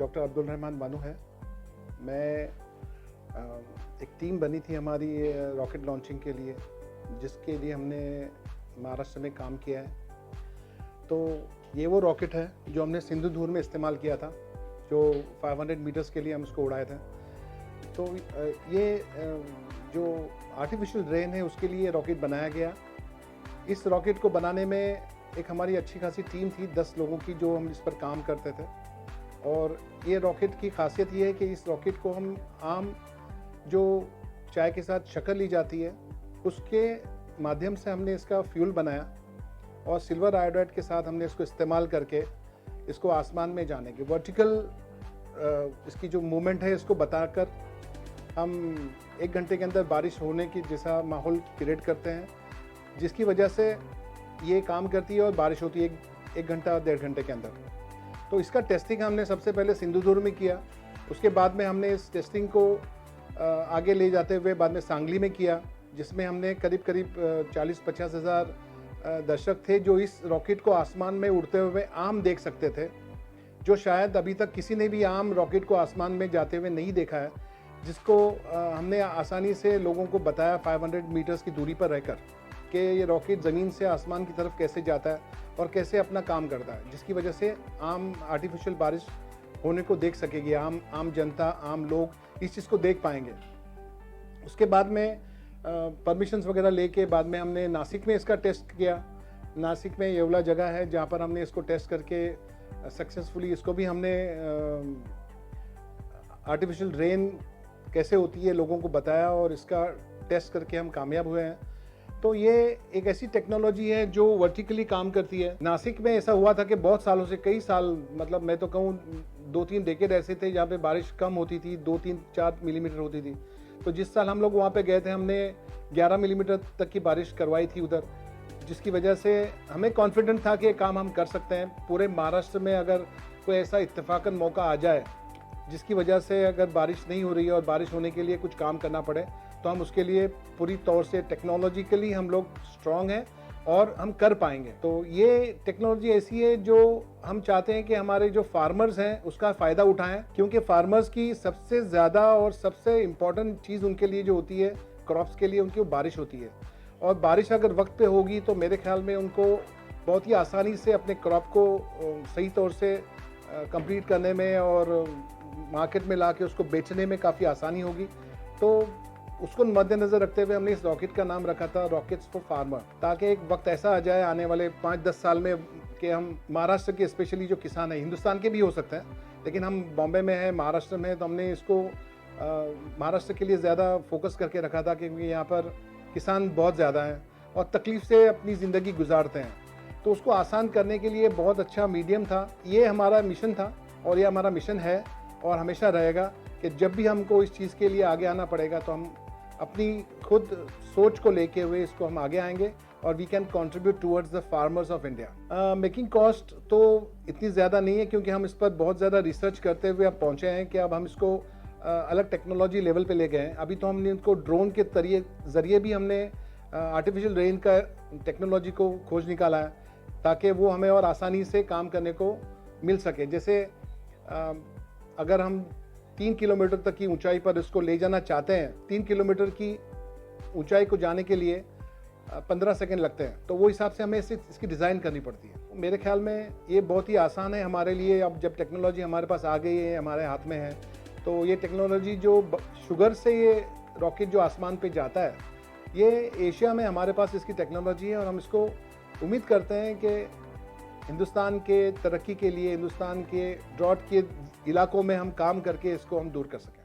Doctor Abdul Rahman Bano है। मैं एक टीम बनी थी हमारी रॉकेट लॉन्चिंग के लिए, जिसके लिए हमने महाराष्ट्र में काम किया है। तो ये वो रॉकेट है जो हमने सिंधुदुर्ग में इस्तेमाल किया था, जो 500 मीटर्स के लिए हम उसको उड़ाए थे। तो ये जो आर्टिफिशियल रेन है उसके लिए रॉकेट बनाया गया। इस रॉकेट को बनाने में एक हमारी अच्छी खासी टीम थी, 10 लोगों की, जो हम इस पर काम करते थे। और ये रॉकेट की खासियत ये है कि इस रॉकेट को हम आम जो चाय के साथ शक्कर ली जाती है उसके माध्यम से हमने इसका फ्यूल बनाया, और सिल्वर आयोडाइड के साथ हमने इसको इस्तेमाल करके इसको आसमान में जाने की वर्टिकल इसकी जो मूवमेंट है इसको बताकर हम 1 घंटे के अंदर बारिश होने की जैसा माहौल क्रिएट करते हैं, जिसकी वजह से ये काम करती है और बारिश होती है 1 घंटा 1.5 घंटे के अंदर। तो इसका टेस्टिंग हमने सबसे पहले सिंधुदुर्ग में किया। उसके बाद में हमने इस टेस्टिंग को आगे ले जाते हुए बाद में सांगली में किया, जिसमें हमने करीब 40-50 हज़ार दर्शक थे जो इस रॉकेट को आसमान में उड़ते हुए आम देख सकते थे, जो शायद अभी तक किसी ने भी आम रॉकेट को आसमान में जाते हुए नहीं देखा है, जिसको हमने आसानी से लोगों को बताया 500 मीटर्स की दूरी पर रहकर कि ये रॉकेट ज़मीन से आसमान की तरफ कैसे जाता है और कैसे अपना काम करता है, जिसकी वजह से आम आर्टिफिशियल बारिश होने को देख सकेगी। आम जनता, आम लोग इस चीज़ को देख पाएंगे। उसके बाद में परमिशंस वगैरह लेके बाद में हमने नासिक में इसका टेस्ट किया। नासिक में येवला जगह है जहाँ पर हमने इसको टेस्ट करके सक्सेसफुली इसको भी हमने आर्टिफिशियल रेन कैसे होती है लोगों को बताया, और इसका टेस्ट करके हम कामयाब हुए हैं। तो ये एक ऐसी टेक्नोलॉजी है जो वर्टिकली काम करती है। नासिक में ऐसा हुआ था कि बहुत सालों से, कई साल, मतलब मैं तो कहूँ 2-3 डेकेड ऐसे थे जहाँ पे बारिश कम होती थी, 2-3-4 मिलीमीटर होती थी। तो जिस साल हम लोग वहाँ पे गए थे हमने 11 मिलीमीटर तक की बारिश करवाई थी उधर, जिसकी वजह से हमें कॉन्फिडेंट था कि ये काम हम कर सकते हैं। पूरे महाराष्ट्र में अगर कोई ऐसा इत्तेफाकन मौका आ जाए जिसकी वजह से अगर बारिश नहीं हो रही है और बारिश होने के लिए कुछ काम करना पड़े, तो हम उसके लिए पूरी तौर से टेक्नोलॉजिकली हम लोग स्ट्रांग हैं और हम कर पाएंगे। तो ये टेक्नोलॉजी ऐसी है जो हम चाहते हैं कि हमारे जो फार्मर्स हैं उसका फ़ायदा उठाएं, क्योंकि फार्मर्स की सबसे ज़्यादा और सबसे इम्पॉर्टेंट चीज़ उनके लिए जो होती है क्रॉप्स के लिए, उनकी वो बारिश होती है। और बारिश अगर वक्त पे होगी तो मेरे ख्याल में उनको बहुत ही आसानी से अपने क्रॉप को सही तौर से कंप्लीट करने में और मार्केट में ला के उसको बेचने में काफ़ी आसानी होगी। तो उसको मद्देनज़र रखते हुए हमने इस रॉकेट का नाम रखा था रॉकेट्स फॉर फार्मर, ताकि एक वक्त ऐसा आ जाए आने वाले 5-10 साल में कि हम महाराष्ट्र के स्पेशली जो किसान हैं, हिंदुस्तान के भी हो सकते हैं, लेकिन हम बॉम्बे में हैं, महाराष्ट्र में हैं, तो हमने इसको महाराष्ट्र के लिए ज़्यादा फोकस करके रखा था, क्योंकि यहाँ पर किसान बहुत ज़्यादा हैं और तकलीफ़ से अपनी ज़िंदगी गुजारते हैं। तो उसको आसान करने के लिए बहुत अच्छा मीडियम था। ये हमारा मिशन था और ये हमारा मिशन है और हमेशा रहेगा कि जब भी हमको इस चीज़ के लिए आगे आना पड़ेगा तो हम अपनी खुद सोच को लेके हुए इसको हम आगे आएंगे और we can contribute towards the farmers of India. Making cost तो इतनी ज़्यादा नहीं है, क्योंकि हम इस पर बहुत ज़्यादा रिसर्च करते हुए अब पहुँचे हैं कि अब हम इसको अलग टेक्नोलॉजी लेवल पे ले गए हैं। अभी तो हमने इनको ड्रोन के ज़रिए भी हमने आर्टिफिशियल रेन का टेक्नोलॉजी को खोज निकाला है, ताकि वो हमें और आसानी से काम करने को मिल सके। जैसे अगर हम 3 किलोमीटर तक की ऊंचाई पर इसको ले जाना चाहते हैं, 3 किलोमीटर की ऊंचाई को जाने के लिए 15 सेकंड लगते हैं, तो वो हिसाब से हमें इसकी डिज़ाइन करनी पड़ती है। मेरे ख्याल में ये बहुत ही आसान है हमारे लिए। अब जब टेक्नोलॉजी हमारे पास आ गई है, हमारे हाथ में है, तो ये टेक्नोलॉजी जो शुगर से ये रॉकेट जो आसमान पे जाता है, ये एशिया में हमारे पास इसकी टेक्नोलॉजी है, और हम इसको उम्मीद करते हैं कि हिंदुस्तान के तरक्की के लिए, हिंदुस्तान के ड्रॉट के इलाकों में हम काम करके इसको हम दूर कर सकें।